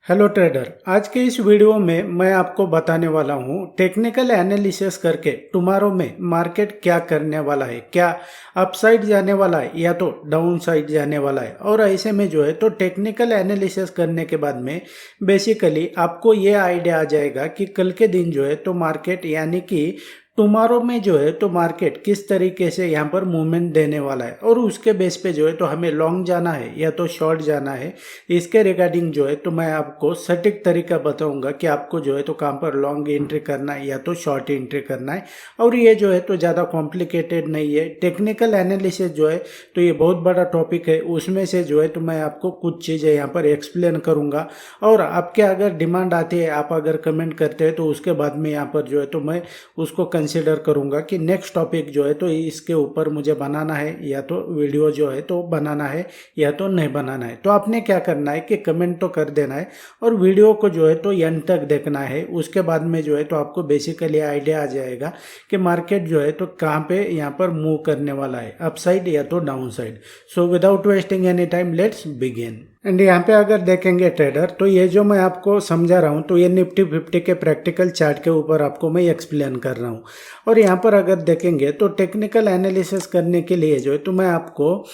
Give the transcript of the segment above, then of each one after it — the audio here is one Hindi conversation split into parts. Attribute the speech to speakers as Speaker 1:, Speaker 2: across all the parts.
Speaker 1: हेलो ट्रेडर, आज के इस वीडियो में मैं आपको बताने वाला हूँ टेक्निकल एनालिसिस करके टुमारो में मार्केट क्या करने वाला है, क्या अपसाइड जाने वाला है या तो डाउन साइड जाने वाला है। और ऐसे में जो है तो टेक्निकल एनालिसिस करने के बाद में बेसिकली आपको ये आइडिया आ जाएगा कि कल के दिन जो है तो मार्केट यानी कि टुमारो में जो है तो मार्केट किस तरीके से यहाँ पर मूवमेंट देने वाला है और उसके बेस पे जो है तो हमें लॉन्ग जाना है या तो शॉर्ट जाना है। इसके रिगार्डिंग जो है तो मैं आपको सटीक तरीका बताऊंगा कि आपको जो है तो कहाँ पर लॉन्ग एंट्री करना है या तो शॉर्ट एंट्री करना है। और ये जो है तो ज़्यादा कॉम्प्लिकेटेड नहीं है। टेक्निकल एनालिसिस जो है तो ये बहुत बड़ा टॉपिक है, उसमें से जो है तो मैं आपको कुछ चीज़ें यहाँ पर एक्सप्लेन करूँगा। और आपके अगर डिमांड आती है, आप अगर कमेंट करते हैं तो उसके बाद में यहाँ पर जो है तो मैं उसको कंसिडर करूंगा कि नेक्स्ट टॉपिक जो है तो इसके ऊपर मुझे बनाना है या तो वीडियो जो है तो बनाना है या तो नहीं बनाना है। तो आपने क्या करना है कि कमेंट तो कर देना है और वीडियो को जो है तो एंड तक देखना है। उसके बाद में जो है तो आपको बेसिकली आइडिया आ जाएगा कि मार्केट जो है तो कहाँ पे यहाँ पर मूव करने वाला है, अपसाइड या तो down side. So without wasting any time let's begin. And यहाँ पे अगर देखेंगे ट्रेडर तो ये जो मैं आपको समझा रहा हूँ तो ये निफ्टी 50 के प्रैक्टिकल चार्ट के ऊपर आपको मैं एक्सप्लेन कर रहा हूँ। और यहाँ पर अगर देखेंगे तो टेक्निकल एनालिसिस करने के लिए जो है तो मैं आपको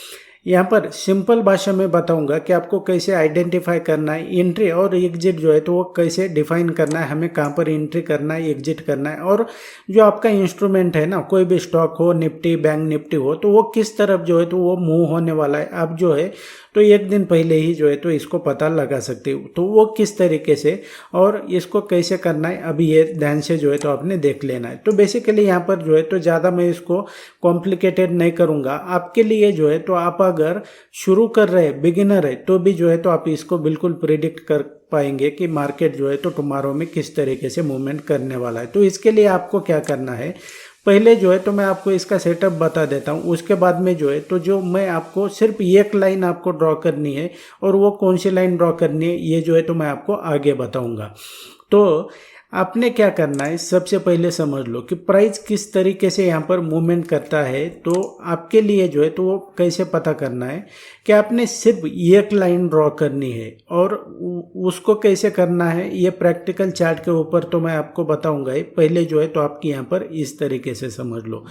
Speaker 1: यहाँ पर सिंपल भाषा में बताऊंगा कि आपको कैसे आइडेंटिफाई करना है, एंट्री और एग्जिट जो है तो वो कैसे डिफाइन करना है, हमें कहाँ पर एंट्री करना है, एग्जिट करना है। और जो आपका इंस्ट्रूमेंट है ना, कोई भी स्टॉक हो, निफ्टी बैंक निफ्टी हो, तो वो किस तरफ जो है तो वो मूव होने वाला है। अब जो है तो एक दिन पहले ही जो है तो इसको पता लगा सकते हो तो वो किस तरीके से और इसको कैसे करना है, अभी ये ध्यान से जो है तो आपने देख लेना है। तो बेसिकली यहाँ पर जो है तो ज़्यादा मैं इसको कॉम्प्लिकेटेड नहीं करूँगा आपके लिए। जो है तो आप अगर शुरू कर रहे हैं, बिगिनर है, तो भी जो है तो आप इसको बिल्कुल प्रिडिक्ट कर पाएंगे कि मार्केट जो है तो टुमारो में किस तरीके से मूवमेंट करने वाला है। तो इसके लिए आपको क्या करना है, पहले जो है तो मैं आपको इसका सेटअप बता देता हूँ। उसके बाद में जो है तो जो मैं आपको सिर्फ एक लाइन आपको ड्रॉ करनी है और वो कौन सी लाइन ड्रॉ करनी है ये जो है तो मैं आपको आगे बताऊँगा। तो आपने क्या करना है, सबसे पहले समझ लो कि प्राइस किस तरीके से यहाँ पर मूवमेंट करता है। तो आपके लिए जो है तो वो कैसे पता करना है कि आपने सिर्फ एक लाइन ड्रॉ करनी है और उसको कैसे करना है ये प्रैक्टिकल चार्ट के ऊपर तो मैं आपको बताऊंगा ही। पहले जो है तो आपकी यहाँ पर इस तरीके से समझ लो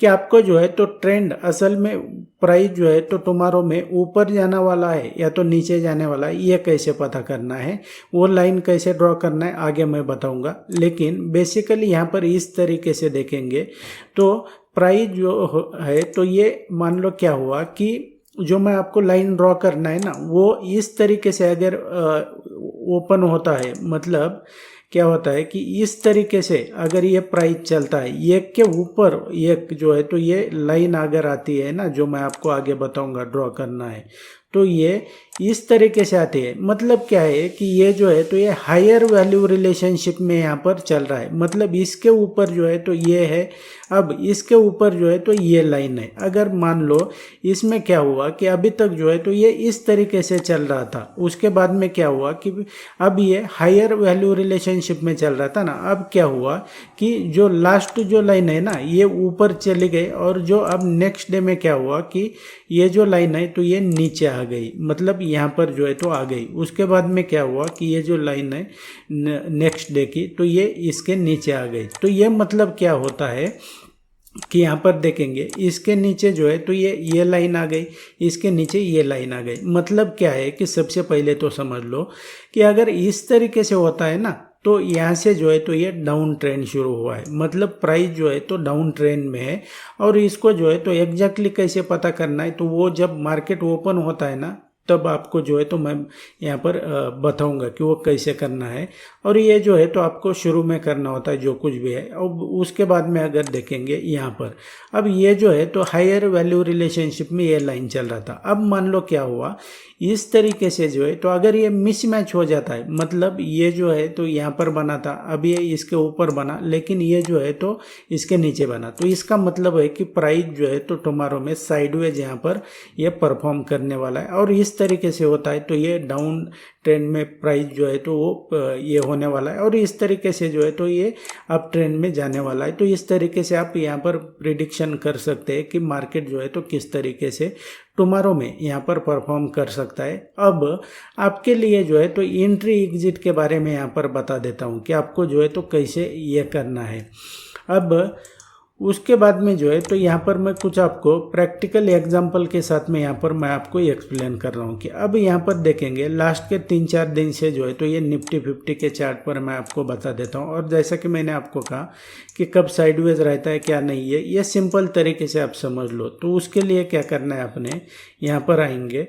Speaker 1: कि आपको जो है तो ट्रेंड असल में प्राइस जो है तो टुमारो में ऊपर जाने वाला है या तो नीचे जाने वाला है, ये कैसे पता करना है, वो लाइन कैसे ड्रॉ करना है आगे मैं बताऊंगा। लेकिन बेसिकली यहाँ पर इस तरीके से देखेंगे तो प्राइस जो है तो ये मान लो क्या हुआ कि जो मैं आपको लाइन ड्रॉ करना है ना वो इस तरीके से अगर ओपन होता है, मतलब क्या होता है कि इस तरीके से अगर ये प्राइस चलता है, एक के ऊपर एक जो है तो ये लाइन अगर आती है ना, जो मैं आपको आगे बताऊंगा ड्रॉ करना है, तो ये इस तरीके से आती है। मतलब क्या है कि ये जो है तो ये हायर वैल्यू रिलेशनशिप में यहाँ पर चल रहा है। मतलब इसके ऊपर जो है तो ये है, अब इसके ऊपर जो है तो ये लाइन है। अगर मान लो इसमें क्या हुआ कि अभी तक जो है तो ये इस तरीके से चल रहा था, उसके बाद में क्या हुआ कि अब ये हायर वैल्यू रिलेशनशिप में चल रहा था ना, अब क्या हुआ कि जो लास्ट जो लाइन है ना ये ऊपर चली गई और जो अब नेक्स्ट डे में क्या हुआ कि ये जो लाइन है तो ये नीचे आ गई, मतलब यहाँ पर जो है तो आ गई। उसके बाद में क्या हुआ कि ये जो लाइन है नेक्स्ट डे की तो ये इसके नीचे आ गई। तो ये मतलब क्या होता है कि यहाँ पर देखेंगे इसके नीचे जो है तो ये लाइन आ गई, इसके नीचे ये लाइन आ गई। मतलब क्या है कि सबसे पहले तो समझ लो कि अगर इस तरीके से होता है ना तो यहाँ से जो है तो ये डाउन ट्रेंड शुरू हुआ है, मतलब प्राइस जो है तो डाउन ट्रेंड में है। और इसको जो है तो एग्जैक्टली कैसे पता करना है, तो वो जब मार्केट ओपन होता है ना तब आपको जो है तो मैं यहाँ पर बताऊंगा कि वो कैसे करना है। और ये जो है तो आपको शुरू में करना होता है जो कुछ भी है। और उसके बाद में अगर देखेंगे यहाँ पर अब ये जो है तो हायर वैल्यू रिलेशनशिप में ये लाइन चल रहा था। अब मान लो क्या हुआ, इस तरीके से जो है तो अगर ये मिसमैच हो जाता है, मतलब ये जो है तो यहाँ पर बना था, अब ये इसके ऊपर बना, लेकिन ये जो है तो इसके नीचे बना, तो इसका मतलब है कि प्राइस जो है तो टुमारो में साइडवेज यहाँ पर ये परफॉर्म करने वाला है। और इस तरीके से होता है तो ये डाउन ट्रेंड में प्राइस जो है तो वो ये होने वाला है, और इस तरीके से जो है तो ये अप ट्रेंड में जाने वाला है। तो इस तरीके से आप यहाँ पर प्रिडिक्शन कर सकते हैं कि मार्केट जो है तो किस तरीके से टुमारो में यहाँ पर परफॉर्म कर सकता है। अब आपके लिए जो है तो एंट्री एग्जिट के बारे में यहाँ पर बता देता हूँ कि आपको जो है तो कैसे ये करना है। अब उसके बाद में जो है तो यहाँ पर मैं कुछ आपको प्रैक्टिकल एग्जांपल के साथ में यहाँ पर मैं आपको एक्सप्लेन कर रहा हूँ कि अब यहाँ पर देखेंगे लास्ट के 3-4 दिन से जो है तो ये निफ्टी 50 के चार्ट पर मैं आपको बता देता हूँ। और जैसा कि मैंने आपको कहा कि कब साइडवेज रहता है क्या नहीं है, ये सिंपल तरीके से आप समझ लो। तो उसके लिए क्या करना है, आपने यहाँ पर आएंगे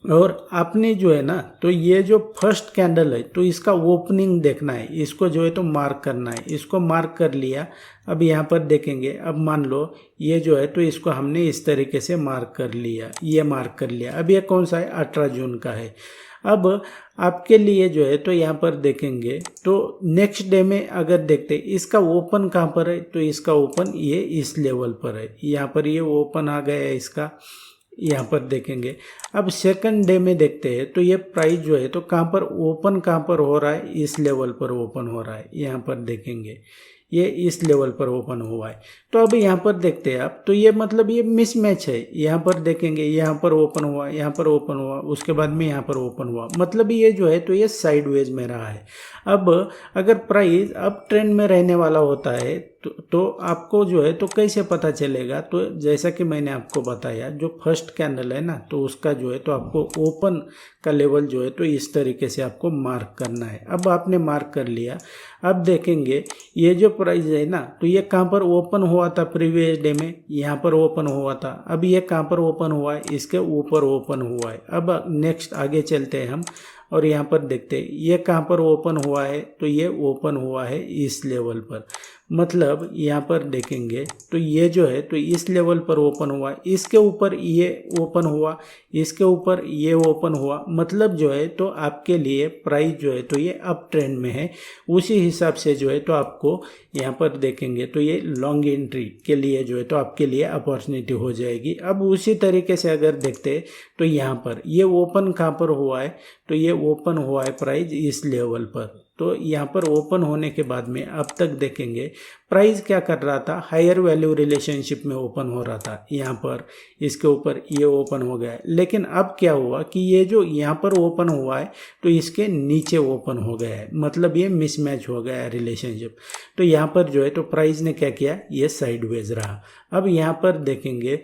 Speaker 1: और आपने जो है ना तो ये जो फर्स्ट कैंडल है तो इसका ओपनिंग देखना है, इसको जो है तो मार्क करना है। इसको मार्क कर लिया, अब यहाँ पर देखेंगे, अब मान लो ये जो है तो इसको हमने इस तरीके से मार्क कर लिया, ये मार्क कर लिया। अब ये कौन सा है, 18 जून का है। अब आपके लिए जो है तो यहाँ पर देखेंगे तो नेक्स्ट डे में अगर देखते इसका ओपन कहाँ पर है, तो इसका ओपन ये इस लेवल पर है, यहाँ पर ये ओपन आ गया है इसका, यहाँ पर देखेंगे। अब सेकंड डे में देखते हैं तो ये प्राइस जो है तो कहाँ पर ओपन कहाँ पर हो रहा है, इस लेवल पर ओपन हो रहा है। यहाँ पर देखेंगे ये इस लेवल पर ओपन हुआ है। तो अब यहाँ पर देखते हैं आप, तो ये मतलब ये मिसमैच है। यहाँ पर देखेंगे यहाँ पर ओपन हुआ, यहाँ पर ओपन हुआ, उसके बाद में यहाँ पर ओपन हुआ, मतलब ये जो है तो ये साइडवेज में रहा है। अब अगर प्राइस अप ट्रेंड में रहने वाला होता है तो आपको जो है तो कैसे पता चलेगा, तो जैसा कि मैंने आपको बताया जो फर्स्ट कैंडल है ना तो उसका जो है तो आपको ओपन का लेवल जो है तो इस तरीके से आपको मार्क करना है। अब आपने मार्क कर लिया, अब देखेंगे ये जो प्राइस है ना तो ये कहाँ पर ओपन हुआ था, प्रीवियस डे में यहाँ पर ओपन हुआ था। अब ये कहाँ पर ओपन हुआ है, इसके ऊपर ओपन हुआ है। अब नेक्स्ट आगे चलते हैं हम और यहाँ पर देखते हैं ये कहाँ पर ओपन हुआ है, तो ये ओपन हुआ है इस लेवल पर। मतलब यहाँ पर देखेंगे तो ये जो है तो इस लेवल पर ओपन हुआ, इसके ऊपर ये ओपन हुआ, इसके ऊपर ये ओपन हुआ, मतलब जो है तो आपके लिए प्राइस जो है तो ये अप ट्रेंड में है। उसी हिसाब से जो है तो आपको यहाँ पर देखेंगे तो ये लॉन्ग एंट्री के लिए जो है तो आपके लिए अपॉर्चुनिटी हो जाएगी। अब उसी तरीके से अगर देखते हैं तो यहाँ पर ये ओपन कहाँ पर हुआ है, तो ये ओपन हुआ है प्राइस इस लेवल पर। तो यहाँ पर ओपन होने के बाद में अब तक देखेंगे प्राइस क्या कर रहा था, हायर वैल्यू रिलेशनशिप में ओपन हो रहा था। यहाँ पर इसके ऊपर ये ओपन हो गया है, लेकिन अब क्या हुआ कि ये जो यहाँ पर ओपन हुआ है तो इसके नीचे ओपन हो गया है, मतलब ये मिसमैच हो गया है रिलेशनशिप। तो यहाँ पर जो है तो प्राइस ने क्या किया, ये साइडवेज रहा। अब यहाँ पर देखेंगे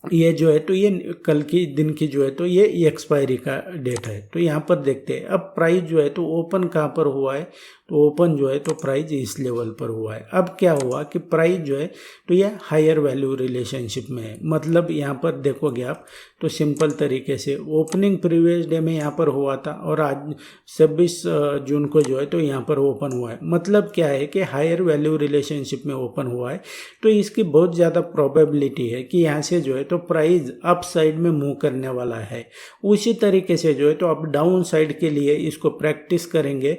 Speaker 1: ये जो है तो ये कल की दिन की जो है तो ये एक्सपायरी का डेट है। तो यहाँ पर देखते हैं अब प्राइस जो है तो ओपन कहाँ पर हुआ है, तो ओपन जो है तो प्राइस इस लेवल पर हुआ है। अब क्या हुआ कि प्राइस जो है तो ये हायर वैल्यू रिलेशनशिप में है। मतलब यहाँ पर देखोगे आप तो सिंपल तरीके से ओपनिंग प्रीवियस डे में यहाँ पर हुआ था और आज 26 जून को जो है तो यहाँ पर ओपन हुआ है। मतलब क्या है कि हायर वैल्यू रिलेशनशिप में ओपन हुआ है, तो इसकी बहुत ज़्यादा प्रोबेबिलिटी है कि यहाँ से जो है तो प्राइस अप साइड में मूव करने वाला है। उसी तरीके से जो है तो आप डाउन साइड के लिए इसको प्रैक्टिस करेंगे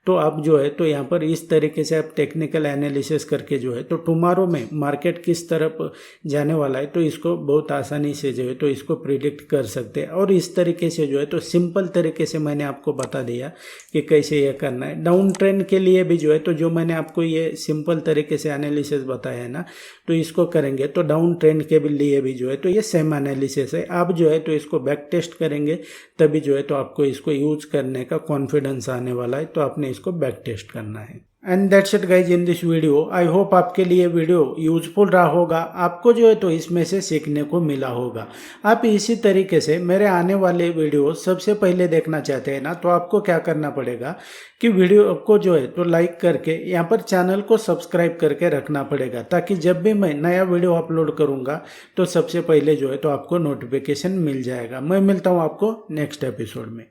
Speaker 1: तो आप जो है तो यहाँ पर इस तरीके से आप टेक्निकल एनालिसिस करके जो है तो टुमारो में मार्केट किस तरफ जाने वाला है तो इसको बहुत आसानी से जो है तो इसको प्रिडिक्ट कर सकते हैं। और इस तरीके से जो है तो सिंपल तरीके से मैंने आपको बता दिया कि कैसे ये करना है। डाउन ट्रेंड के लिए भी जो है तो जो मैंने आपको ये सिंपल तरीके से एनालिसिस बताया है ना तो इसको करेंगे तो डाउन ट्रेंड के लिए भी जो है तो ये सेम एनालिसिस है। आप जो है तो इसको बैक टेस्ट करेंगे तभी जो है तो आपको इसको यूज करने का कॉन्फिडेंस आने वाला है। तो आपने इसको बैक टेस्ट करना है। And that's it guys in this video. I hope आपके लिए वीडियो यूजफुल रहा होगा, आपको जो है तो इसमें से सीखने को मिला होगा। आप इसी तरीके से मेरे आने वाले वीडियो सबसे पहले देखना चाहते हैं ना तो आपको क्या करना पड़ेगा कि वीडियो को जो है तो लाइक करके यहाँ पर चैनल को सब्सक्राइब करके रखना पड़ेगा, ताकि जब भी मैं नया वीडियो अपलोड करूँगा तो सबसे पहले जो है तो आपको नोटिफिकेशन मिल जाएगा। मैं मिलता हूँ आपको नेक्स्ट एपिसोड में।